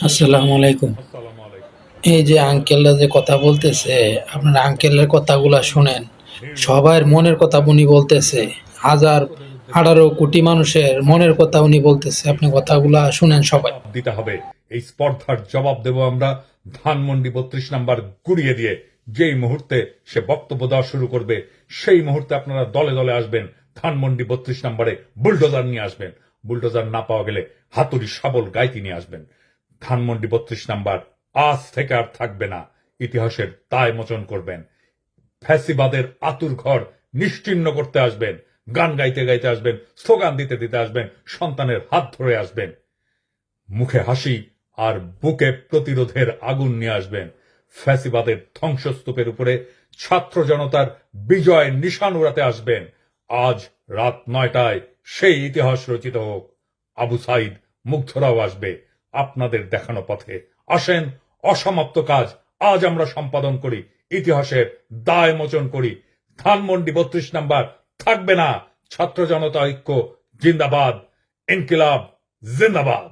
আসসালামু আলাইকুম। আসসালামু আলাইকুম। এই যে আঙ্কেলরা যে কথা বলতেছে, আপনার আঙ্কেলের কথাগুলা শুনেন। নির্লজ্জ সবার মনের কথা উনি বলতেছে। হাজার ছাত্রদের উদ্দেশ্যে 18 কোটি মানুষের মনের কথা উনি বলতেছে। এই আপনি কথাগুলা স্পর্ধার শুনেন সবাই। জবাব দিতে হবে। এই স্পর্ধার জবাব দেব আমরা ধানমন্ডি 32 নাম্বার গুড়িয়ে দিয়ে। যেই মুহূর্তে সে বক্তব্য দেওয়া শুরু করবে সেই মুহূর্তে আপনারা দলে দলে আসবেন। ধানমন্ডি 32 নাম্বারে বুলডোজার নিয়ে আসবেন। বুলডোজার না পাওয়া গেলে হাতুড়ি শাবল গাইতি নিয়ে আসবেন। ধানমন্ডি 32 নাম্বার আজ থেকে আর থাকবে না। ইতিহাসের দায় মোচন করবেন। ফ্যাসিবাদের আতুর ঘর নিশ্চিহ্ন করতে আসবেন। গান গাইতে গাইতে আসবেন, স্লোগান দিতে দিতে আসবেন, সন্তানের হাত ধরে আসবেন। মুখে হাসি আর বুকে প্রতিরোধের আগুন নিয়ে আসবেন। ফ্যাসিবাদের ধ্বংসস্তূপের উপরে ছাত্র জনতার বিজয় নিশান উড়াতে আসবেন। আজ রাত 9টায় সেই ইতিহাস রচিত হোক। আবু সাইদ মুগ্ধরাও আসবে আপনাদের দেখানো পথে। আসেন, অসমাপ্ত কাজ আজ আমরা সম্পাদন করি। ইতিহাসের দায় মোচন করি। ধানমন্ডি 32 নাম্বার থাকবে না। ছাত্র জনতা ঐক্য জিন্দাবাদ। ইনকিলাব জিন্দাবাদ।